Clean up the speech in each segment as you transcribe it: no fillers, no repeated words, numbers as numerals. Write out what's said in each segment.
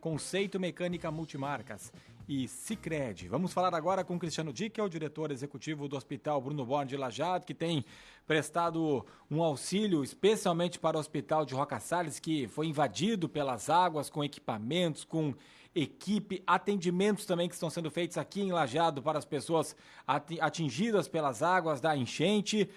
Conceito Mecânica Multimarcas e Sicredi. Vamos falar agora com o Cristiano Dick, o diretor executivo do Hospital Bruno Borne de Lajeado, que tem prestado um auxílio especialmente para o Hospital de Roca Salles, que foi invadido pelas águas, com equipamentos, com equipe, atendimentos também que estão sendo feitos aqui em Lajeado para as pessoas atingidas pelas águas da enchente.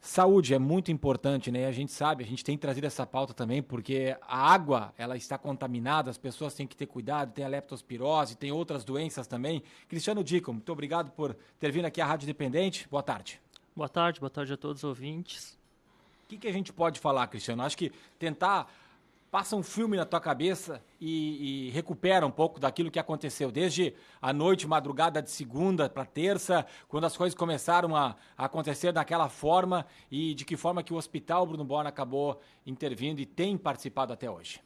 Saúde é muito importante, né? A gente sabe, a gente tem trazido essa pauta também, porque a água, ela está contaminada, as pessoas têm que ter cuidado, tem a leptospirose, tem outras doenças também. Cristiano Dico, muito obrigado por ter vindo aqui à Rádio Independente. Boa tarde. Boa tarde a todos os ouvintes. O que a gente pode falar, Cristiano? Acho que tentar... Passa um filme na tua cabeça e recupera um pouco daquilo que aconteceu desde a noite, madrugada de segunda para terça, quando as coisas começaram a acontecer daquela forma e de que forma que o Hospital Bruno Borne acabou intervindo e tem participado até hoje.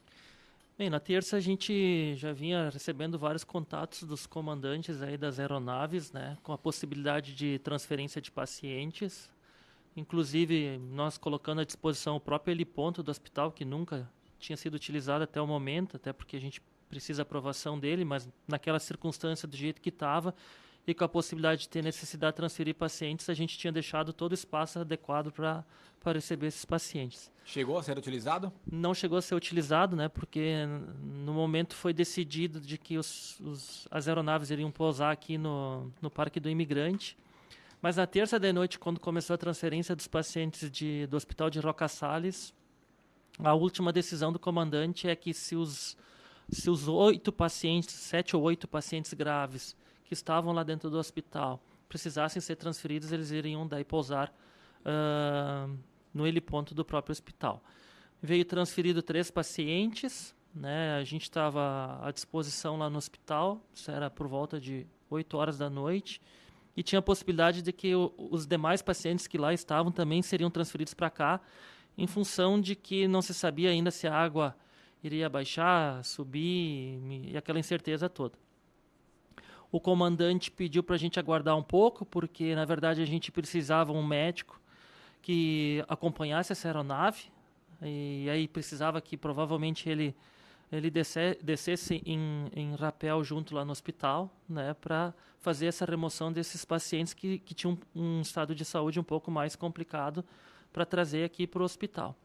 Bem, na terça a gente já vinha recebendo vários contatos dos comandantes aí das aeronaves, né, com a possibilidade de transferência de pacientes, inclusive nós colocando à disposição o próprio heliponto do hospital, que nunca tinha sido utilizado até o momento, até porque a gente precisa aprovação dele, mas naquela circunstância do jeito que estava e com a possibilidade de ter necessidade de transferir pacientes, a gente tinha deixado todo o espaço adequado para receber esses pacientes. Chegou a ser utilizado? Não chegou a ser utilizado, né, porque no momento foi decidido de que as aeronaves iriam pousar aqui no Parque do Imigrante, mas na terça de noite, quando começou a transferência dos pacientes do Hospital de Roca Salles, a última decisão do comandante é que se os 8 pacientes, 7 ou 8 pacientes graves que estavam lá dentro do hospital precisassem ser transferidos, eles iriam daí pousar no heliponto do próprio hospital. Veio transferido 3 pacientes, né? A gente estava à disposição lá no hospital, isso era por volta de 8 horas da noite, e tinha a possibilidade de que os demais pacientes que lá estavam também seriam transferidos para cá, em função de que não se sabia ainda se a água iria baixar, subir, e aquela incerteza toda. O comandante pediu para a gente aguardar um pouco, porque, na verdade, a gente precisava um médico que acompanhasse essa aeronave, e aí precisava que, provavelmente, ele descesse em rapel junto lá no hospital, né, para fazer essa remoção desses pacientes que tinham um estado de saúde um pouco mais complicado, para trazer aqui para o hospital.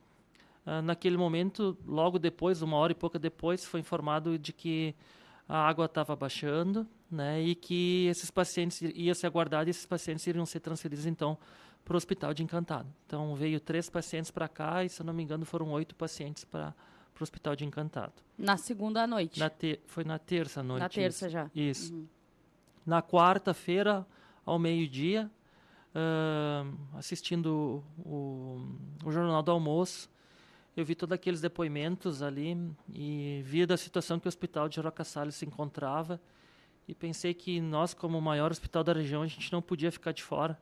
Naquele momento, logo depois, 1 hora e pouca depois, foi informado de que a água estava baixando, né, e que esses pacientes iam ser aguardados e esses pacientes iriam ser transferidos, então, para o Hospital de Encantado. Então, veio 3 pacientes para cá e, se eu não me engano, foram 8 pacientes para o Hospital de Encantado. Na segunda noite? Foi na terça noite. Na terça isso. já? Isso. Uhum. Na quarta-feira, ao meio-dia, assistindo o Jornal do Almoço, eu vi todos aqueles depoimentos ali e vi da situação que o Hospital de Roca Salles se encontrava e pensei que nós, como o maior hospital da região, a gente não podia ficar de fora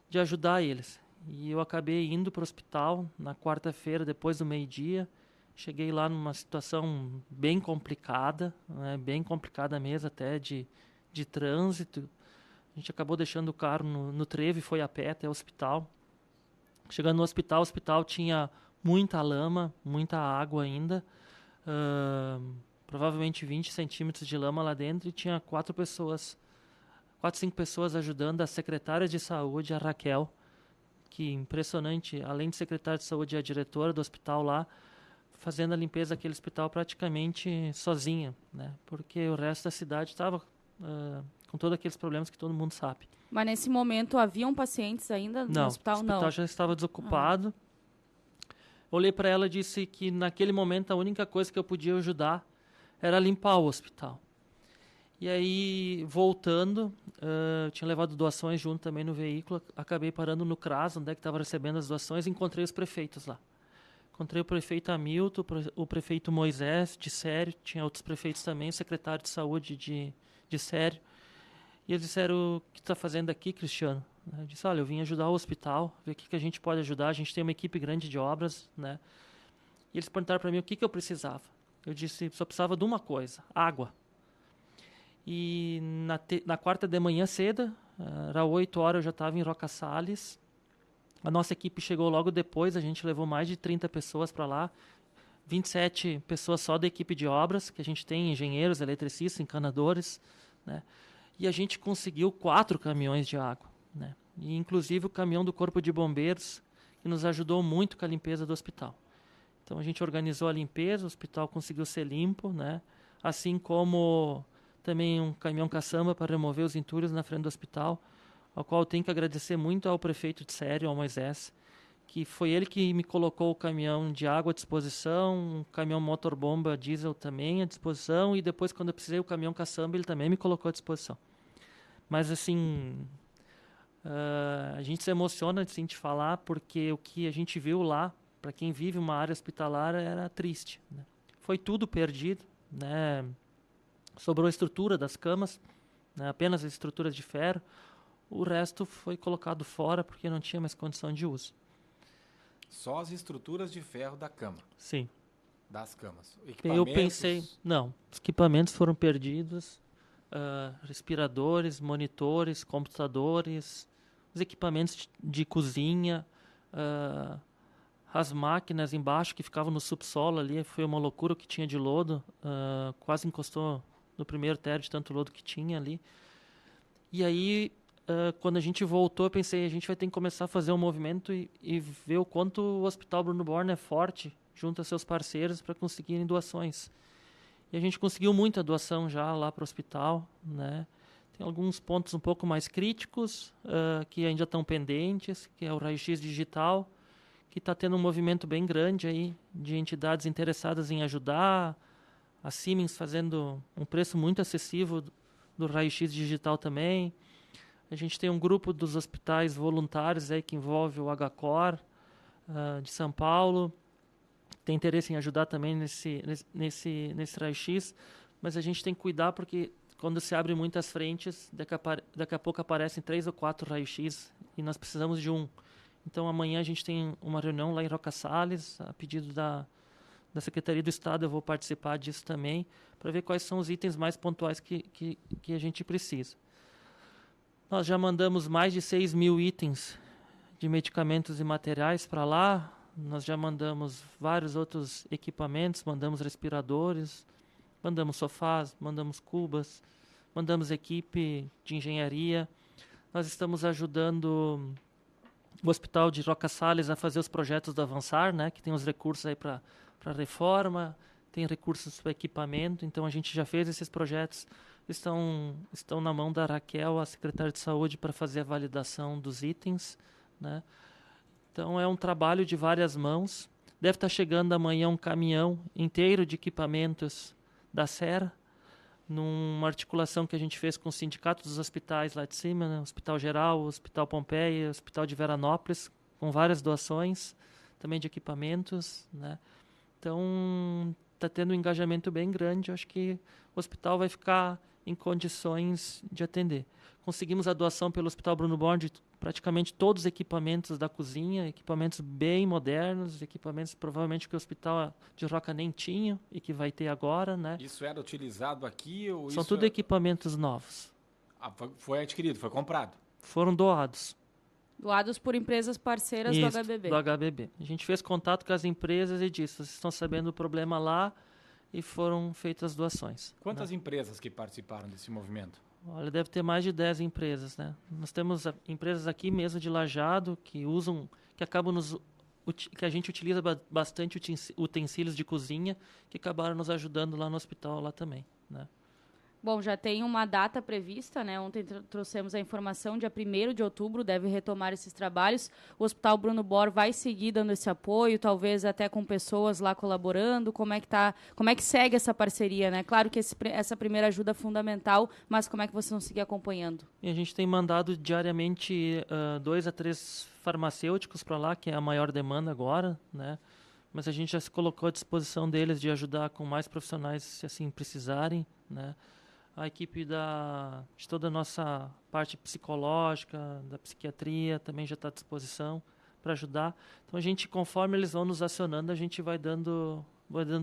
de ajudar eles. E eu acabei indo para o hospital na quarta-feira, depois do meio-dia. Cheguei lá numa situação bem complicada, né, bem complicada mesmo, até de trânsito. A gente acabou deixando o carro no trevo e foi a pé até o hospital. Chegando no hospital, o hospital tinha muita lama, muita água ainda. Provavelmente 20 centímetros de lama lá dentro, e tinha 4, 5 pessoas ajudando, a secretária de saúde, a Raquel, que impressionante, além de secretária de saúde, é a diretora do hospital lá, fazendo a limpeza daquele hospital praticamente sozinha, né? Porque o resto da cidade estava com todos aqueles problemas que todo mundo sabe. Mas nesse momento haviam pacientes ainda no hospital? Não, o hospital já estava desocupado. Olhei para ela e disse que naquele momento a única coisa que eu podia ajudar era limpar o hospital. E aí, voltando, tinha levado doações junto também no veículo, acabei parando no CRAS, onde é que estava recebendo as doações, e encontrei os prefeitos lá. Encontrei o prefeito Hamilton, o prefeito Moisés, de Sério, tinha outros prefeitos também, o secretário de saúde de Sério. E eles disseram: o que tu está fazendo aqui, Cristiano? Eu disse: olha, eu vim ajudar o hospital, ver o que a gente pode ajudar, a gente tem uma equipe grande de obras, né? E eles perguntaram para mim o que eu precisava. Eu disse: só precisava de uma coisa, água. E na quarta de manhã cedo, era 8 horas, eu já estava em Roca Salles. A nossa equipe chegou logo depois, a gente levou mais de 30 pessoas para lá. 27 pessoas só da equipe de obras, que a gente tem engenheiros, eletricistas, encanadores, né? E a gente conseguiu 4 caminhões de água, né? E inclusive o caminhão do Corpo de Bombeiros, que nos ajudou muito com a limpeza do hospital. Então a gente organizou a limpeza, o hospital conseguiu ser limpo, né? Assim como também um caminhão caçamba para remover os entulhos na frente do hospital, ao qual eu tenho que agradecer muito ao prefeito de Sério, ao Moisés, que foi ele que me colocou o caminhão de água à disposição, um caminhão motorbomba diesel também à disposição, e depois, quando eu precisei o caminhão caçamba, ele também me colocou à disposição. Mas, assim, a gente se emociona assim, de falar, porque o que a gente viu lá, para quem vive uma área hospitalar, era triste, né? Foi tudo perdido, né? Sobrou a estrutura das camas, né? Apenas as estruturas de ferro. O resto foi colocado fora porque não tinha mais condição de uso. Só as estruturas de ferro da cama? Sim. Das camas. Eu pensei, não, os equipamentos foram perdidos, respiradores, monitores, computadores, os equipamentos de cozinha, as máquinas embaixo que ficavam no subsolo ali, foi uma loucura o que tinha de lodo, quase encostou no primeiro térreo de tanto lodo que tinha ali. E aí, quando a gente voltou, eu pensei, a gente vai ter que começar a fazer um movimento e ver o quanto o Hospital Bruno Borne é forte junto a seus parceiros para conseguirem doações. E a gente conseguiu muita doação já lá para o hospital, né? Tem alguns pontos um pouco mais críticos que ainda estão pendentes, que é o raio-x digital, que está tendo um movimento bem grande aí de entidades interessadas em ajudar, a Siemens fazendo um preço muito acessível do raio-x digital também. A gente tem um grupo dos hospitais voluntários aí que envolve o HCOR de São Paulo. Tem interesse em ajudar também nesse raio-x, mas a gente tem que cuidar porque quando se abre muitas frentes, daqui a pouco aparecem 3 ou 4 raio-x e nós precisamos de um. Então amanhã a gente tem uma reunião lá em Roca Salles, a pedido da Secretaria do Estado, eu vou participar disso também, para ver quais são os itens mais pontuais que a gente precisa. Nós já mandamos mais de 6 mil itens de medicamentos e materiais para lá. Nós já mandamos vários outros equipamentos, mandamos respiradores, mandamos sofás, mandamos cubas, mandamos equipe de engenharia. Nós estamos ajudando o Hospital de Roca Salles a fazer os projetos do Avançar, né, que tem os recursos aí para reforma, tem recursos para equipamento, então a gente já fez esses projetos. Estão na mão da Raquel, a secretária de Saúde, para fazer a validação dos itens, né? Então é um trabalho de várias mãos. Deve estar chegando amanhã um caminhão inteiro de equipamentos da Sera, numa articulação que a gente fez com o sindicato dos hospitais lá de cima, né? Hospital Geral, Hospital Pompeia, Hospital de Veranópolis, com várias doações também de equipamentos, né? Então está tendo um engajamento bem grande. Eu acho que o hospital vai ficar em condições de atender. Conseguimos a doação pelo Hospital Bruno Borne de praticamente todos os equipamentos da cozinha, equipamentos bem modernos, equipamentos provavelmente que o Hospital de Roca nem tinha e que vai ter agora, né? Isso era utilizado aqui? Ou São tudo equipamentos novos. Foi adquirido, foi comprado? Foram doados. Doados por empresas parceiras do HBB. Do HBB. A gente fez contato com as empresas e disse, vocês estão sabendo do problema lá, e foram feitas doações. Quantas empresas que participaram desse movimento? Olha, deve ter mais de 10 empresas, né? Nós temos empresas aqui mesmo de Lajeado que que a gente utiliza bastante utensílios de cozinha, que acabaram nos ajudando lá no hospital lá também, né? Bom, já tem uma data prevista, né? Ontem trouxemos a informação, dia 1º de outubro deve retomar esses trabalhos. O Hospital Bruno Borne vai seguir dando esse apoio, talvez até com pessoas lá colaborando. Como é que segue essa parceria, né? Claro que essa primeira ajuda é fundamental, mas como é que vocês vão seguir acompanhando? E a gente tem mandado diariamente 2 a 3 farmacêuticos para lá, que é a maior demanda agora, né? Mas a gente já se colocou à disposição deles de ajudar com mais profissionais, se assim precisarem, né? A equipe de toda a nossa parte psicológica, da psiquiatria, também já está à disposição para ajudar. Então, a gente, conforme eles vão nos acionando, a gente vai dando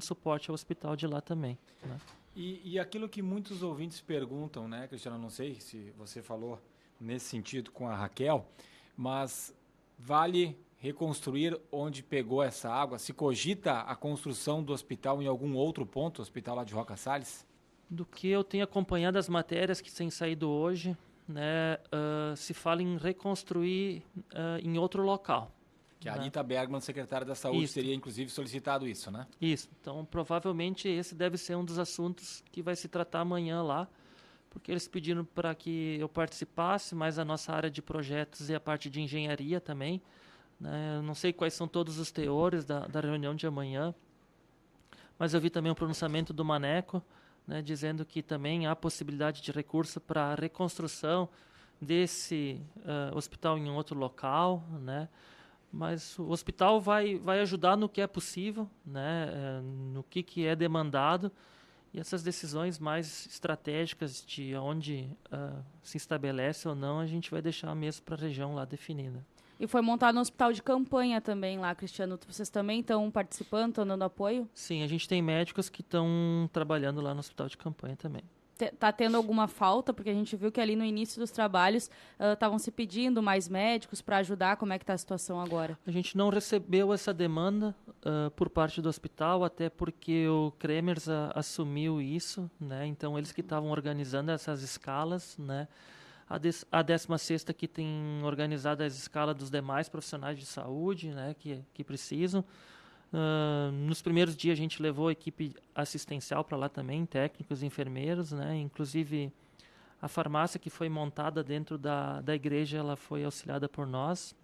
suporte ao hospital de lá também, né? E aquilo que muitos ouvintes perguntam, né, Cristiano, não sei se você falou nesse sentido com a Raquel, mas vale reconstruir onde pegou essa água? Se cogita a construção do hospital em algum outro ponto, hospital lá de Roca Salles? Do que eu tenho acompanhado as matérias que têm saído hoje, né, se fala em reconstruir em outro local. Que a Anita Bergman, secretária da Saúde, Isso. teria inclusive solicitado isso, né? Isso. Então, provavelmente esse deve ser um dos assuntos que vai se tratar amanhã lá, porque eles pediram para que eu participasse, mas a nossa área de projetos e a parte de engenharia também. Né? Eu não sei quais são todos os teores da reunião de amanhã, mas eu vi também o pronunciamento do Maneco, né, dizendo que também há possibilidade de recurso para a reconstrução desse hospital em outro local, né? Mas o hospital vai ajudar no que é possível, né, no que é demandado, e essas decisões mais estratégicas de onde se estabelece ou não, a gente vai deixar mesmo para a região lá definida. E foi montado um hospital de campanha também lá, Cristiano. Vocês também estão participando, estão dando apoio? Sim, a gente tem médicos que estão trabalhando lá no hospital de campanha também. Tá tendo alguma falta? Porque a gente viu que ali no início dos trabalhos estavam se pedindo mais médicos para ajudar. Como é que está a situação agora? A gente não recebeu essa demanda por parte do hospital, até porque o Kremers assumiu isso, né? Então eles que estavam organizando essas escalas, né? A 16ª que tem organizado as escalas dos demais profissionais de saúde, né, que precisam. Nos primeiros dias a gente levou a equipe assistencial para lá também, técnicos e enfermeiros, né, inclusive a farmácia que foi montada dentro da igreja, ela foi auxiliada por nós.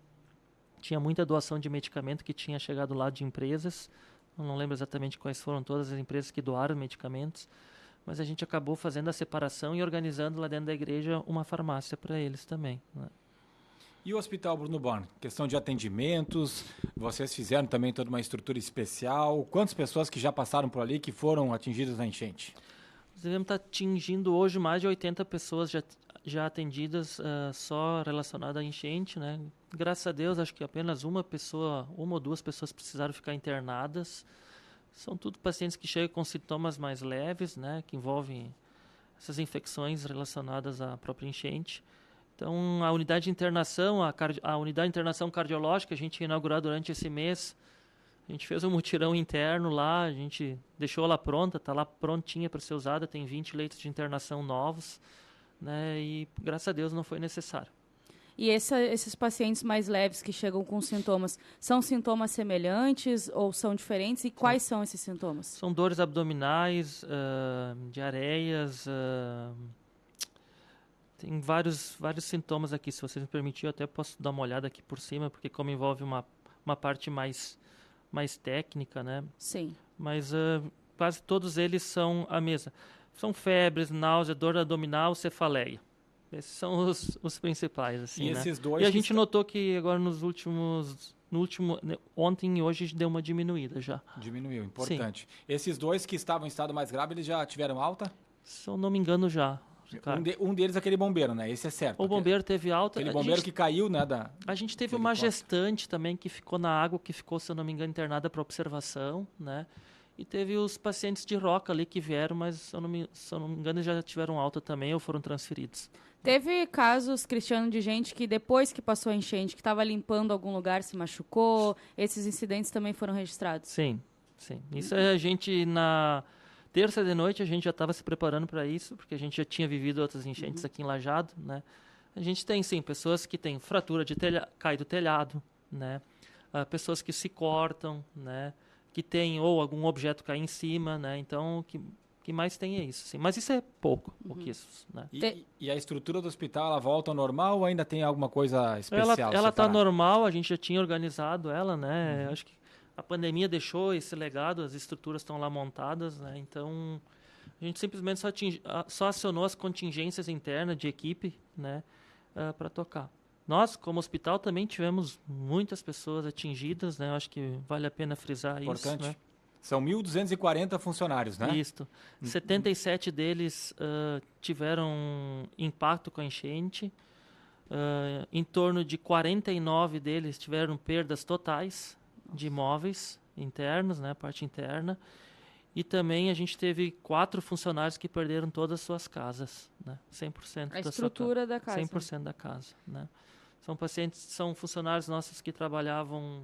Tinha muita doação de medicamento que tinha chegado lá de empresas, eu não lembro exatamente quais foram todas as empresas que doaram medicamentos, mas a gente acabou fazendo a separação e organizando lá dentro da igreja uma farmácia para eles também, né? E o Hospital Bruno Born? Questão de atendimentos, vocês fizeram também toda uma estrutura especial. Quantas pessoas que já passaram por ali que foram atingidas na enchente? Nós devemos estar atingindo hoje mais de 80 pessoas já atendidas só relacionadas à enchente, né? Graças a Deus, acho que apenas uma ou duas pessoas precisaram ficar internadas. São tudo pacientes que chegam com sintomas mais leves, né, que envolvem essas infecções relacionadas à própria enchente. Então, a unidade de internação, a unidade de internação cardiológica, a gente ia inaugurar durante esse mês. A gente fez um mutirão interno lá, a gente deixou ela pronta, está lá prontinha para ser usada, tem 20 leitos de internação novos, né, e graças a Deus não foi necessário. E esses pacientes mais leves que chegam com sintomas, são sintomas semelhantes ou são diferentes? E quais são esses sintomas? São dores abdominais, diarreias, tem vários sintomas aqui. Se você me permitir, eu até posso dar uma olhada aqui por cima, porque como envolve uma parte mais técnica, né? Sim. Mas quase todos eles são a mesma. São febres, náusea, dor abdominal, cefaleia. Esses são os principais, assim, e né? esses dois e a gente notou que agora ontem e hoje deu uma diminuída já. Diminuiu, importante. Sim. Esses dois que estavam em estado mais grave, eles já tiveram alta? Se eu não me engano já. Um deles é aquele bombeiro, né? Esse é certo. O bombeiro teve alta. Aquele bombeiro que caiu, né? A gente teve uma gestante também que ficou na água, que ficou, se eu não me engano, internada para observação, né? E teve os pacientes de Roca ali que vieram, mas se eu não me engano já tiveram alta também ou foram transferidos. Teve casos, Cristiano, de gente que depois que passou a enchente, que estava limpando algum lugar, se machucou? Esses incidentes também foram registrados? Sim. Isso a gente, na terça de noite, a gente já estava se preparando para isso, porque a gente já tinha vivido outras enchentes aqui em Lajeado, né? A gente tem, sim, pessoas que têm fratura de cai do telhado, né? Pessoas que se cortam, né? Que tem ou algum objeto cair em cima, né? Então, que mais tem é isso, sim. Mas isso é pouquíssimos, né? E a estrutura do hospital, ela volta ao normal ou ainda tem alguma coisa especial? Ela está normal, a gente já tinha organizado ela, né? Acho que a pandemia deixou esse legado, as estruturas estão lá montadas, né? Então, a gente simplesmente só acionou as contingências internas de equipe, né? Para tocar. Nós, como hospital, também tivemos muitas pessoas atingidas, né? Eu acho que vale a pena frisar isso, né? São 1.240 funcionários, né? Isso. 77 deles tiveram impacto com a enchente. Em torno de 49 deles tiveram perdas totais de imóveis internos, né? Parte interna. E também a gente teve 4 funcionários que perderam todas as suas casas, né? 100% a estrutura da casa. 100% da casa, né? São funcionários nossos que trabalhavam,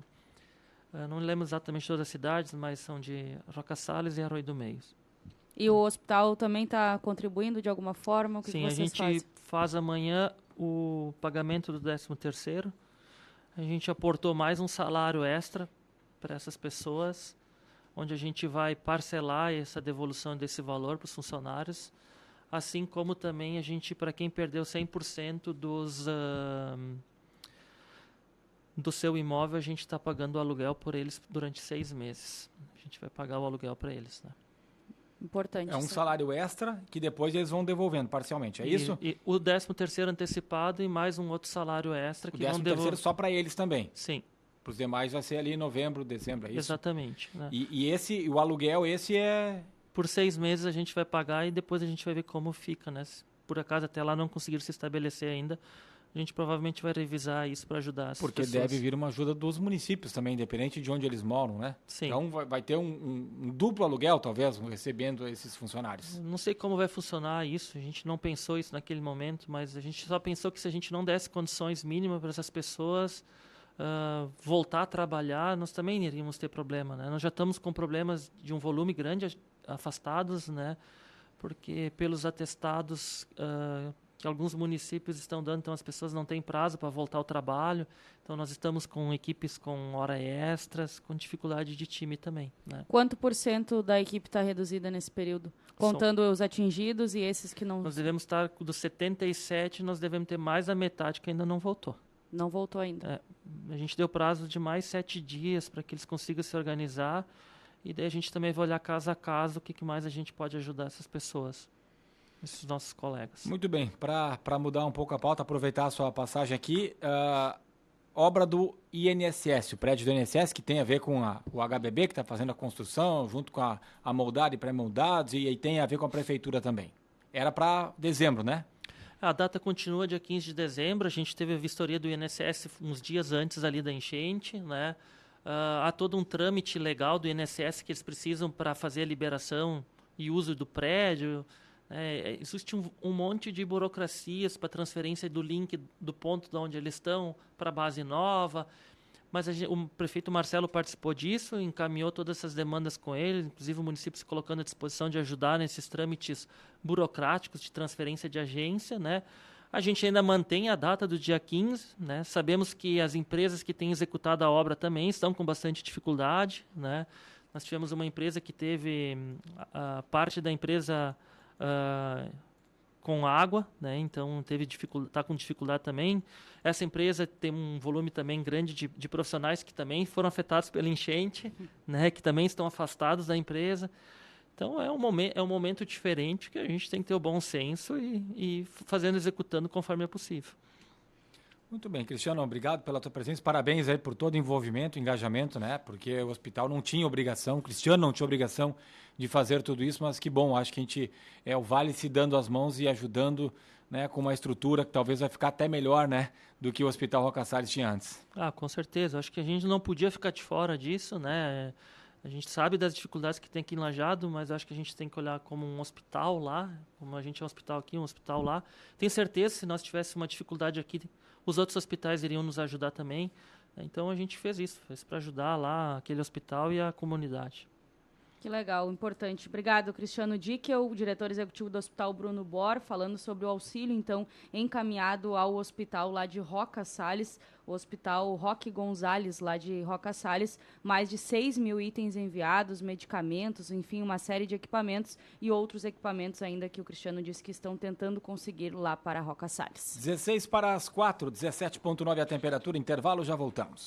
não lembro exatamente todas as cidades, mas são de Roca Salles e Arroio do Meio. E o hospital também está contribuindo de alguma forma? O que Sim, que vocês a gente faz amanhã o pagamento do 13º. A gente aportou mais um salário extra para essas pessoas, onde a gente vai parcelar essa devolução desse valor para os funcionários, assim como também a gente, para quem perdeu 100% do seu imóvel, a gente está pagando o aluguel por eles durante 6 meses. A gente vai pagar o aluguel para eles, né? Importante. É um salário extra que depois eles vão devolvendo parcialmente, é isso? E o 13º antecipado e mais um outro salário extra que vão devolver. 13º só para eles também? Sim. Para os demais vai ser ali em novembro, dezembro, é isso? Exatamente. Né? E o aluguel, esse é... Por 6 meses a gente vai pagar e depois a gente vai ver como fica, né? Se por acaso até lá não conseguir se estabelecer ainda, a gente provavelmente vai revisar isso para ajudar as Porque pessoas. deve vir uma ajuda dos municípios também, independente de onde eles moram, né? Sim. Então vai ter um duplo aluguel, talvez, recebendo esses funcionários. Não sei como vai funcionar isso, a gente não pensou isso naquele momento, mas a gente só pensou que se a gente não desse condições mínimas para essas pessoas voltar a trabalhar, nós também iríamos ter problema, né? Nós já estamos com problemas de um volume grande afastados, né? Porque pelos atestados que alguns municípios estão dando, então as pessoas não têm prazo para voltar ao trabalho, então nós estamos com equipes com hora extras, com dificuldade de time também, né? Quanto % da equipe está reduzida nesse período? Contando os atingidos e esses que não... Nós devemos estar, dos 77, nós devemos ter mais da metade que ainda não voltou. Não voltou ainda. A gente deu prazo de mais 7 dias para que eles consigam se organizar, e daí a gente também vai olhar caso a caso o que mais a gente pode ajudar essas pessoas, esses nossos colegas. Muito bem, para mudar um pouco a pauta, aproveitar a sua passagem aqui, obra do INSS, o prédio do INSS, que tem a ver com o HBB, que está fazendo a construção, junto com a moldada e pré-moldados, e aí tem a ver com a prefeitura também. Era para dezembro, né? A data continua dia 15 de dezembro, a gente teve a vistoria do INSS uns dias antes ali da enchente, né? Há todo um trâmite legal do INSS que eles precisam para fazer a liberação e uso do prédio. Existe um monte de burocracias para transferência do link do ponto de onde eles estão para a base nova, mas o prefeito Marcelo participou disso, encaminhou todas essas demandas com ele, inclusive o município se colocando à disposição de ajudar nesses trâmites burocráticos de transferência de agência, né? A gente ainda mantém a data do dia 15, né? Sabemos que as empresas que têm executado a obra também estão com bastante dificuldade, né? Nós tivemos uma empresa que teve a parte da empresa com água, né? Então está com dificuldade também. Essa empresa tem um volume também grande de profissionais que também foram afetados pela enchente, né? Que também estão afastados da empresa. Então é um momento diferente que a gente tem que ter o bom senso e executando conforme é possível. Muito bem, Cristiano, obrigado pela tua presença, parabéns aí por todo o envolvimento, engajamento, né? Porque o hospital não tinha obrigação, o Cristiano não tinha obrigação de fazer tudo isso, mas que bom, acho que a gente o Vale se dando as mãos e ajudando, né, com uma estrutura que talvez vai ficar até melhor, né, do que o Hospital Roca Salles tinha antes. Com certeza, acho que a gente não podia ficar de fora disso, né? A gente sabe das dificuldades que tem aqui em Lajeado, mas acho que a gente tem que olhar como um hospital lá, como a gente é um hospital aqui, um hospital lá. Tenho certeza que se nós tivéssemos uma dificuldade aqui, os outros hospitais iriam nos ajudar também. Então a gente fez para ajudar lá aquele hospital e a comunidade. Que legal, importante. Obrigado, Cristiano Dickel, diretor executivo do Hospital Bruno Bor, falando sobre o auxílio, então, encaminhado ao hospital lá de Roca Salles, o Hospital Roque Gonzalez, lá de Roca Salles, mais de 6 mil itens enviados, medicamentos, enfim, uma série de equipamentos e outros equipamentos ainda que o Cristiano disse que estão tentando conseguir lá para Roca Salles. 16 para as 4, 17,9 a temperatura, intervalo, já voltamos.